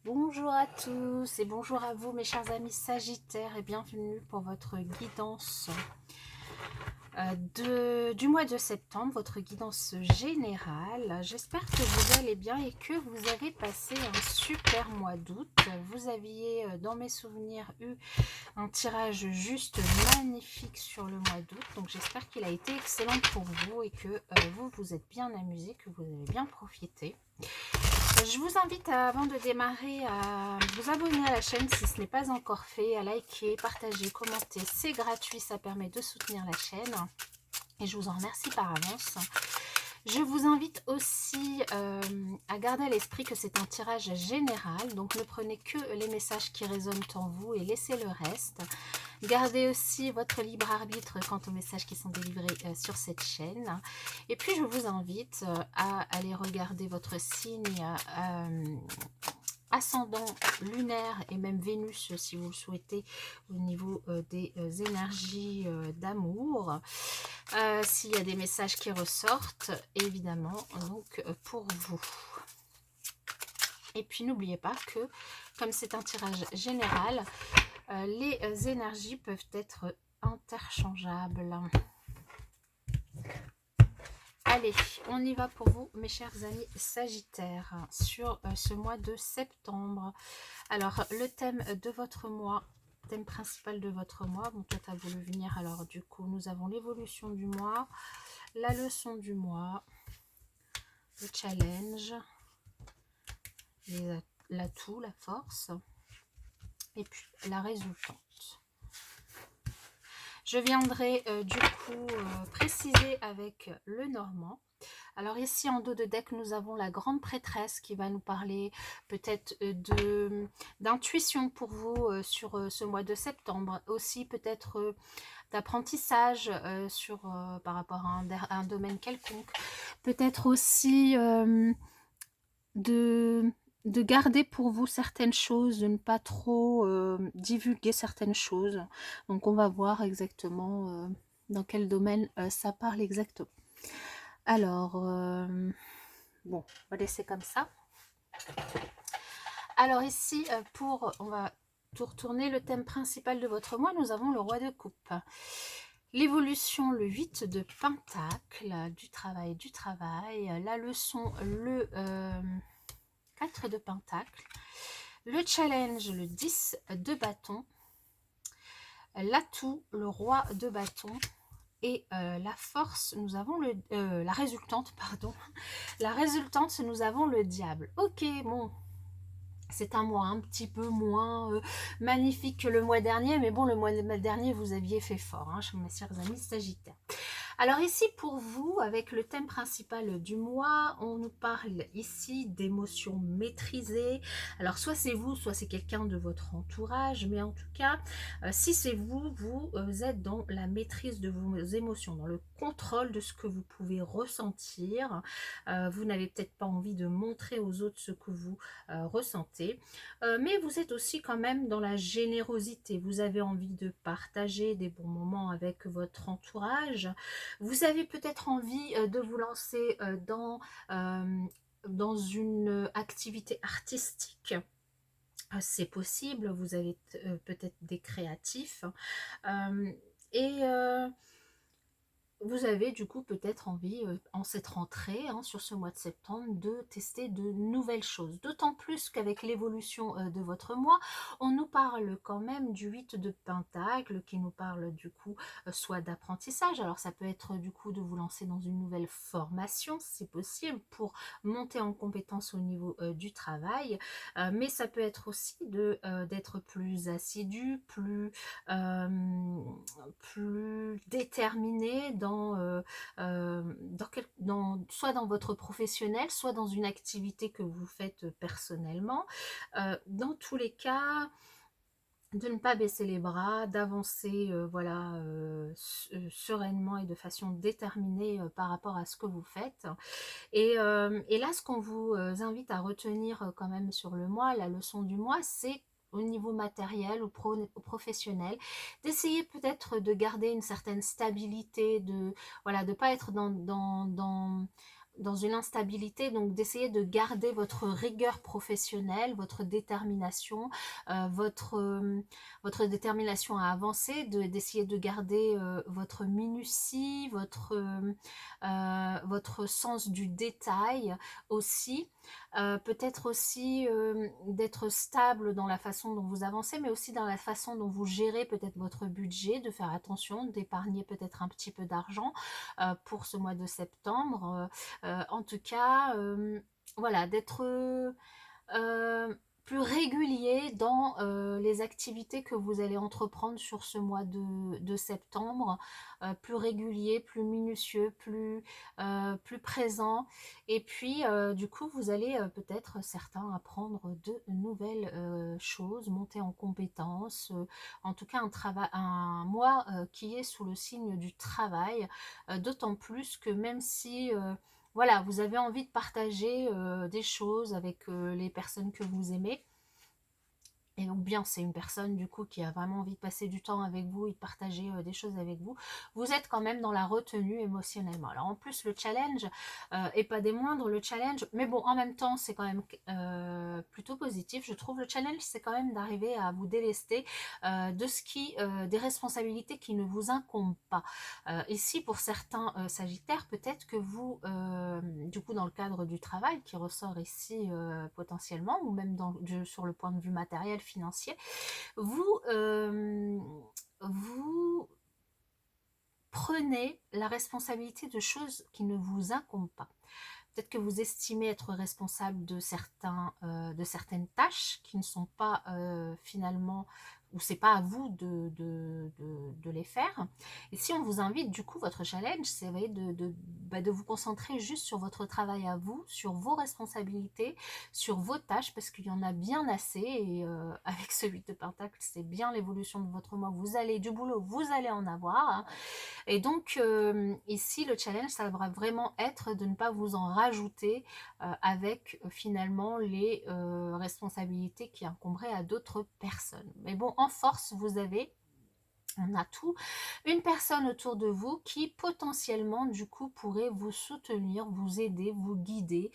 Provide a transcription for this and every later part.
Bonjour à tous et bonjour à vous mes chers amis Sagittaires et bienvenue pour votre guidance du mois de septembre, votre guidance générale. J'espère que vous allez bien et que vous avez passé un super mois d'août. Vous aviez dans mes souvenirs eu un tirage juste magnifique sur le mois d'août, donc j'espère qu'il a été excellent pour vous et que vous vous êtes bien amusés, que vous avez bien profité. Je vous invite, avant de démarrer, à vous abonner à la chaîne si ce n'est pas encore fait, à liker, partager, commenter. C'est gratuit, ça permet de soutenir la chaîne. Et je vous en remercie par avance. Je vous invite aussi à garder à l'esprit que c'est un tirage général. Donc ne prenez que les messages qui résonnent en vous et laissez le reste. Gardez aussi votre libre arbitre quant aux messages qui sont délivrés sur cette chaîne. Et puis je vous invite à aller regarder votre signe ascendant lunaire et même Vénus si vous le souhaitez au niveau des énergies d'amour. S'il y a des messages qui ressortent, évidemment, donc pour vous. Et puis n'oubliez pas que, comme c'est un tirage général, les énergies peuvent être interchangeables. Allez, on y va pour vous, mes chers amis Sagittaires, sur ce mois de septembre. Alors, le thème de votre mois, thème principal de votre mois, bon, toi, tu as voulu venir, alors du coup, nous avons l'évolution du mois, la leçon du mois, le challenge, l'atout, la force, et puis la résultante. Je viendrai du coup préciser avec le normand. Alors ici en dos de deck, nous avons la grande prêtresse qui va nous parler peut-être d'intuition pour vous sur ce mois de septembre. Aussi peut-être d'apprentissage par rapport à un domaine quelconque. Peut-être aussi de garder pour vous certaines choses, de ne pas trop divulguer certaines choses. Donc on va voir exactement dans quel domaine ça parle exactement. Alors, bon, on va laisser comme ça. Alors ici, on va tout retourner, le thème principal de votre mois, nous avons le roi de coupe. L'évolution, le 8 de pentacle, du travail, la leçon, le 4 de pentacle, le challenge, le 10 de bâton, l'atout, le roi de bâton, et la force, nous avons la résultante, pardon. La résultante, nous avons le diable. Ok, bon, c'est un mois un petit peu moins magnifique que le mois dernier, mais bon, le mois dernier, vous aviez fait fort, hein, mes chers amis Sagittaires. Alors ici, pour vous, avec le thème principal du mois, on nous parle ici d'émotions maîtrisées. Alors soit c'est vous, soit c'est quelqu'un de votre entourage, mais en tout cas, si c'est vous, vous êtes dans la maîtrise de vos émotions, dans le contrôle de ce que vous pouvez ressentir. Vous n'avez peut-être pas envie de montrer aux autres ce que vous ressentez, mais vous êtes aussi quand même dans la générosité. Vous avez envie de partager des bons moments avec votre entourage. Vous avez peut-être envie de vous lancer dans une activité artistique. C'est possible, vous avez peut-être des créatifs. Et vous avez du coup peut-être envie, en cette rentrée, hein, sur ce mois de septembre, de tester de nouvelles choses. D'autant plus qu'avec l'évolution de votre mois, on nous parle quand même du 8 de pentacle, qui nous parle du coup soit d'apprentissage. Alors ça peut être du coup de vous lancer dans une nouvelle formation, c'est possible, pour monter en compétence au niveau du travail. Mais ça peut être aussi d'être plus assidu, plus déterminé soit dans votre professionnel, soit dans une activité que vous faites personnellement. Dans tous les cas, de ne pas baisser les bras, d'avancer sereinement et de façon déterminée par rapport à ce que vous faites. Et là, ce qu'on vous invite à retenir quand même sur le mois, la leçon du mois, c'est au niveau matériel ou professionnel, d'essayer peut-être de garder une certaine stabilité, de pas être dans une instabilité, donc d'essayer de garder votre rigueur professionnelle, votre détermination, votre détermination à avancer, d'essayer de garder votre minutie, votre sens du détail aussi. Peut-être aussi d'être stable dans la façon dont vous avancez, mais aussi dans la façon dont vous gérez peut-être votre budget, de faire attention, d'épargner peut-être un petit peu d'argent pour ce mois de septembre. En tout cas, voilà, d'être plus régulier dans les activités que vous allez entreprendre sur ce mois de septembre, plus régulier, plus minutieux, plus présent. Et puis, du coup, vous allez peut-être certains apprendre de nouvelles choses, monter en compétences. En tout cas, un mois qui est sous le signe du travail, d'autant plus que même si voilà, vous avez envie de partager des choses avec les personnes que vous aimez, et donc bien c'est une personne du coup qui a vraiment envie de passer du temps avec vous et de partager des choses avec vous, vous êtes quand même dans la retenue émotionnellement. Alors en plus le challenge est pas des moindres, le challenge, mais bon en même temps c'est quand même plutôt positif, je trouve. Le challenge c'est quand même d'arriver à vous délester des responsabilités qui ne vous incombent pas. Ici pour certains sagittaires, peut-être que vous du coup dans le cadre du travail qui ressort ici potentiellement, ou même sur le point de vue matériel financier, vous prenez la responsabilité de choses qui ne vous incombent pas. Peut-être que vous estimez être responsable de certaines tâches qui ne sont pas finalement, ou c'est pas à vous de les faire. Et si on vous invite, du coup, votre challenge, c'est de vous concentrer juste sur votre travail à vous, sur vos responsabilités, sur vos tâches, parce qu'il y en a bien assez. Et avec ce 8 de Pentacle, c'est bien l'évolution de votre mois. Vous allez du boulot, vous allez en avoir, hein. Et donc, ici, le challenge, ça va vraiment être de ne pas vous en rajouter avec finalement les responsabilités qui incomberaient à d'autres personnes. Mais bon, en force, on a tout, une personne autour de vous qui potentiellement du coup pourrait vous soutenir, vous aider, vous guider.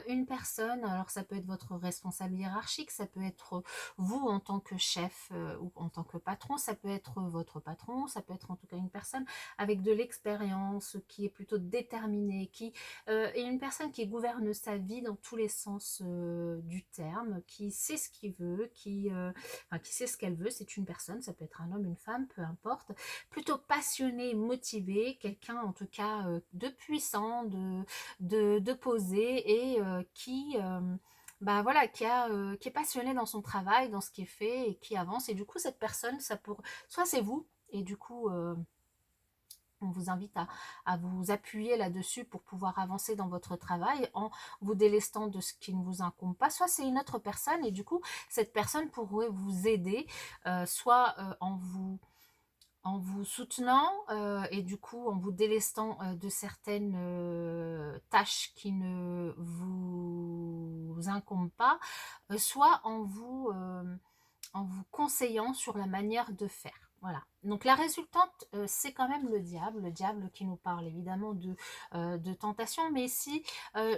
Une personne, alors ça peut être votre responsable hiérarchique, ça peut être vous en tant que chef ou en tant que patron, ça peut être votre patron, ça peut être en tout cas une personne avec de l'expérience, qui est plutôt déterminée, et une personne qui gouverne sa vie dans tous les sens du terme, qui sait ce qu'il veut, qui sait ce qu'elle veut. C'est une personne, ça peut être un homme, une femme, peu importe, plutôt passionné, motivé, quelqu'un en tout cas de puissant, de posé, et bah voilà, qui est passionné dans son travail, dans ce qui est fait, et qui avance. Et du coup, cette personne, soit c'est vous, et du coup on vous invite à vous appuyer là-dessus pour pouvoir avancer dans votre travail en vous délestant de ce qui ne vous incombe pas. Soit c'est une autre personne, et du coup, cette personne pourrait vous aider, soit en vous soutenant, et du coup en vous délestant de certaines tâches qui ne vous incombent pas, soit en vous conseillant sur la manière de faire. Voilà. Donc la résultante, c'est quand même le diable qui nous parle évidemment de tentation, mais ici,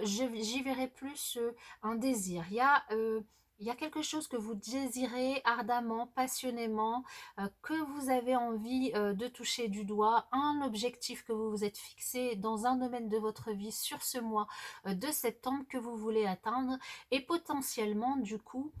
j'y verrai plus un désir. Il y a quelque chose que vous désirez ardemment, passionnément, que vous avez envie de toucher du doigt, un objectif que vous vous êtes fixé dans un domaine de votre vie sur ce mois de septembre que vous voulez atteindre, et potentiellement du coup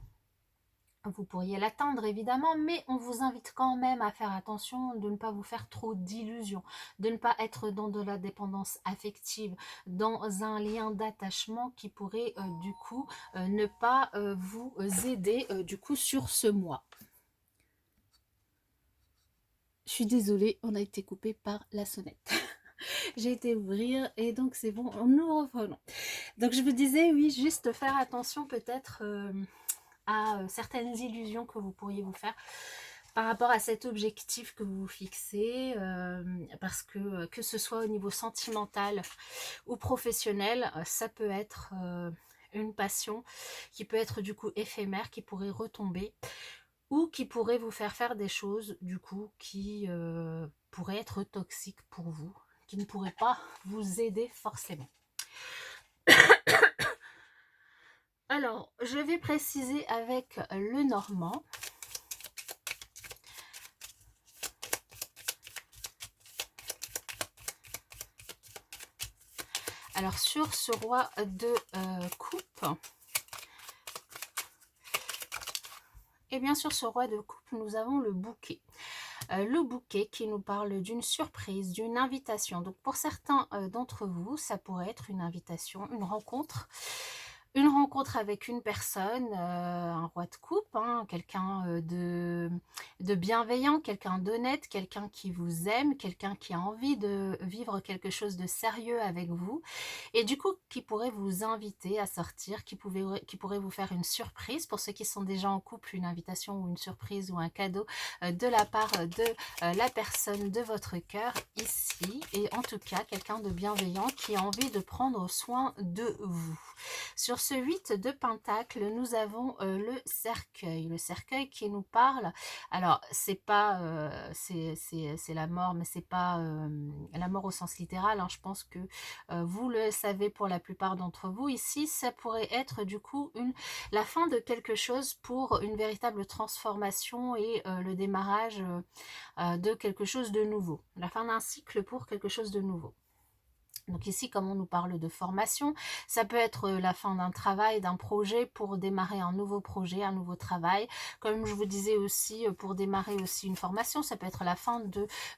vous pourriez l'atteindre évidemment, mais on vous invite quand même à faire attention de ne pas vous faire trop d'illusions, de ne pas être dans de la dépendance affective, dans un lien d'attachement qui pourrait du coup ne pas vous aider du coup sur ce mois. Je suis désolée, on a été coupé par la sonnette. J'ai été ouvrir et donc c'est bon, nous reprenons. Donc je vous disais, oui, juste faire attention peut-être à certaines illusions que vous pourriez vous faire par rapport à cet objectif que vous vous fixez, parce que ce soit au niveau sentimental ou professionnel, ça peut être une passion qui peut être du coup éphémère, qui pourrait retomber, ou qui pourrait vous faire des choses du coup qui pourraient être toxiques pour vous, qui ne pourraient pas vous aider forcément. Alors, je vais préciser avec le normand. Alors, sur ce roi de coupe, et bien sur ce roi de coupe, nous avons le bouquet. Le bouquet qui nous parle d'une surprise, d'une invitation. Donc, pour certains d'entre vous, ça pourrait être une invitation, une rencontre avec une personne, un roi de coupe, hein, quelqu'un de bienveillant, quelqu'un d'honnête, quelqu'un qui vous aime, quelqu'un qui a envie de vivre quelque chose de sérieux avec vous, et du coup qui pourrait vous inviter à sortir, qui pourrait vous faire une surprise. Pour ceux qui sont déjà en couple, une invitation ou une surprise ou un cadeau de la part de la personne de votre cœur ici, et en tout cas quelqu'un de bienveillant qui a envie de prendre soin de vous. Sur ce 8 de Pentacle, nous avons le cercueil qui nous parle. Alors, c'est pas, c'est la mort, mais c'est pas la mort au sens littéral, hein. Je pense que vous le savez pour la plupart d'entre vous. Ici, ça pourrait être du coup la fin de quelque chose pour une véritable transformation et le démarrage de quelque chose de nouveau. La fin d'un cycle pour quelque chose de nouveau. Donc ici, comme on nous parle de formation, ça peut être la fin d'un travail, d'un projet pour démarrer un nouveau projet, un nouveau travail. Comme je vous disais aussi, pour démarrer aussi une formation, ça peut être la fin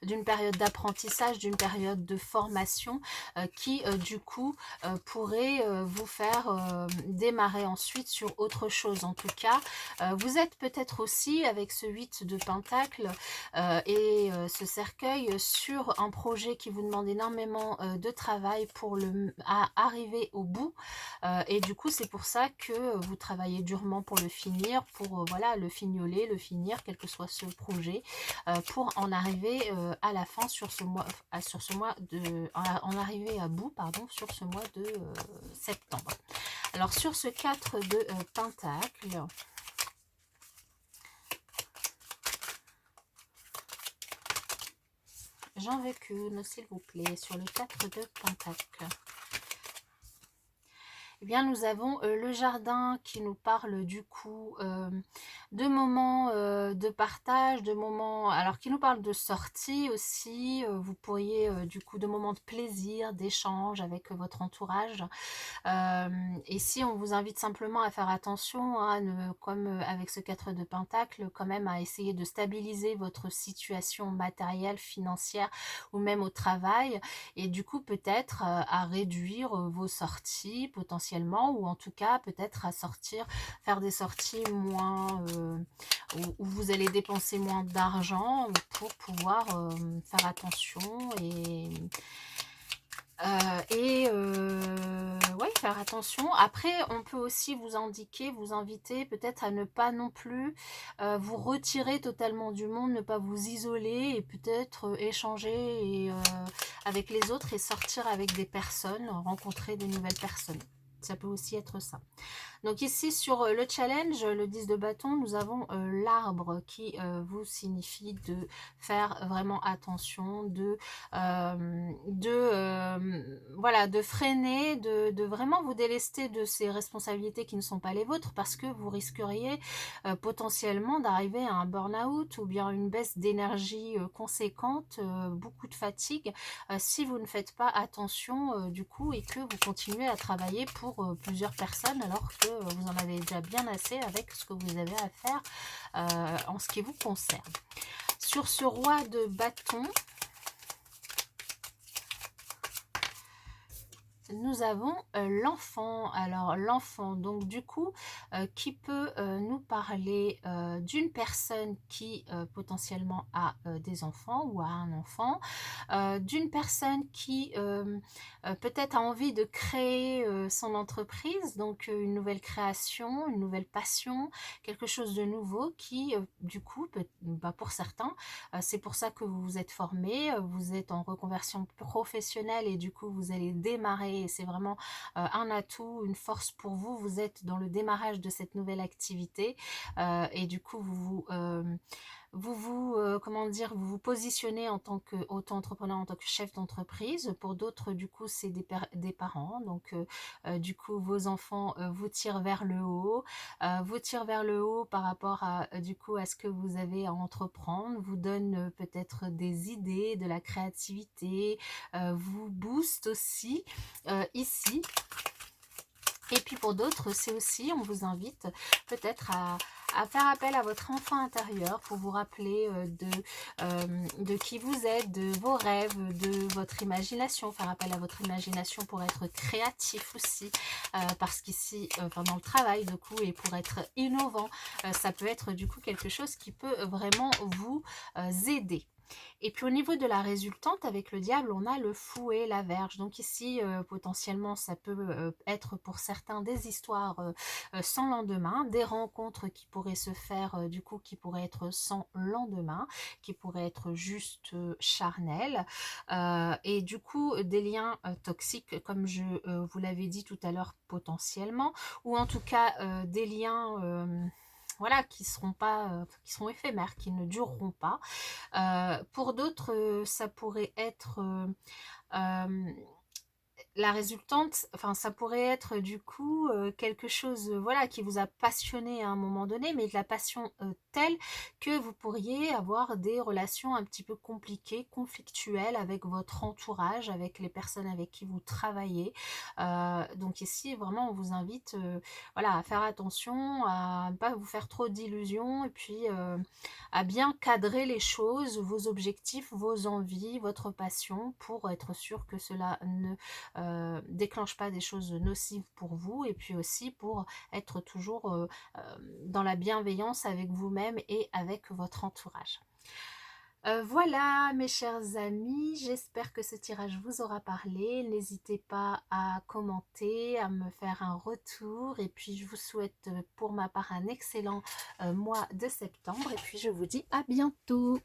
d'une période d'apprentissage, d'une période de formation qui, du coup, pourrait vous faire démarrer ensuite sur autre chose. En tout cas, vous êtes peut-être aussi, avec ce 8 de Pentacle et ce cercueil, sur un projet qui vous demande énormément de travail pour arriver au bout, et du coup c'est pour ça que vous travaillez durement pour le finir, pour voilà, le fignoler, le finir, quel que soit ce projet, pour en arriver à la fin sur ce mois, en arriver à bout, pardon, sur ce mois de septembre. Alors sur ce 4 de Pentacle, j'en veux qu'une, s'il vous plaît, sur le 4 de Pentacle. Eh bien, nous avons le jardin qui nous parle du coup de moments de partage, de moments, alors qui nous parle de sortie aussi. Vous pourriez du coup de moments de plaisir, d'échange avec votre entourage. Et si on vous invite simplement à faire attention, hein, comme avec ce 4 de Pentacle, quand même à essayer de stabiliser votre situation matérielle, financière ou même au travail, et du coup peut-être à réduire vos sorties potentiellement, ou en tout cas peut-être à faire des sorties moins où vous allez dépenser moins d'argent pour pouvoir faire attention ouais, faire attention. Après, on peut aussi vous indiquer, vous inviter peut-être à ne pas non plus vous retirer totalement du monde, ne pas vous isoler, et peut-être échanger avec les autres et sortir avec des personnes, rencontrer de nouvelles personnes. Ça peut aussi être ça. Donc ici sur le challenge, le 10 de bâton, nous avons l'arbre qui vous signifie de faire vraiment attention, voilà, de freiner, de vraiment vous délester de ces responsabilités qui ne sont pas les vôtres, parce que vous risqueriez potentiellement d'arriver à un burn-out ou bien une baisse d'énergie conséquente, beaucoup de fatigue, si vous ne faites pas attention du coup, et que vous continuez à travailler pour plusieurs personnes alors que vous en avez déjà bien assez avec ce que vous avez à faire en ce qui vous concerne. Sur ce roi de bâton, nous avons l'enfant. Alors l'enfant, donc du coup, qui peut nous parler d'une personne qui potentiellement a des enfants ou a un enfant, d'une personne qui peut-être a envie de créer son entreprise, donc une nouvelle création, une nouvelle passion, quelque chose de nouveau qui du coup, pour certains, c'est pour ça que vous vous êtes formé, vous êtes en reconversion professionnelle et du coup vous allez démarrer, et c'est vraiment un atout, une force pour vous. Vous êtes dans le démarrage de cette nouvelle activité activité et du coup comment dire, vous vous positionnez en tant qu'auto-entrepreneur, en tant que chef d'entreprise. Pour d'autres, du coup, c'est des parents. Donc, du coup, vos enfants vous tirent vers le haut, vous tirent vers le haut par rapport à, du coup, à ce que vous avez à entreprendre, vous donnent peut-être des idées, de la créativité, vous booste aussi ici. Et puis pour d'autres, c'est aussi, on vous invite peut-être à faire appel à votre enfant intérieur pour vous rappeler de qui vous êtes, de vos rêves, de votre imagination, faire appel à votre imagination pour être créatif aussi, parce qu'ici, pendant le travail du coup, et pour être innovant, ça peut être du coup quelque chose qui peut vraiment vous aider. Et puis au niveau de la résultante, avec le diable, on a le fou et la verge. Donc ici, potentiellement, ça peut être pour certains des histoires sans lendemain, des rencontres qui pourraient se faire, du coup, qui pourraient être sans lendemain, qui pourraient être juste charnelles. Et du coup, des liens toxiques, comme je vous l'avais dit tout à l'heure, potentiellement, ou en tout cas des liens... voilà, qui seront pas, qui seront éphémères, qui ne dureront pas. Pour d'autres, ça pourrait être la résultante, enfin ça pourrait être du coup quelque chose voilà qui vous a passionné à un moment donné, mais de la passion telle que vous pourriez avoir des relations un petit peu compliquées, conflictuelles avec votre entourage, avec les personnes avec qui vous travaillez. Donc ici vraiment on vous invite voilà, à faire attention, à ne pas vous faire trop d'illusions et puis à bien cadrer les choses, vos objectifs, vos envies, votre passion pour être sûr que cela ne déclenche pas des choses nocives pour vous et puis aussi pour être toujours dans la bienveillance avec vous-même et avec votre entourage. Voilà mes chers amis, j'espère que ce tirage vous aura parlé. N'hésitez pas à commenter, à me faire un retour et puis je vous souhaite pour ma part un excellent mois de septembre et puis je vous dis à bientôt.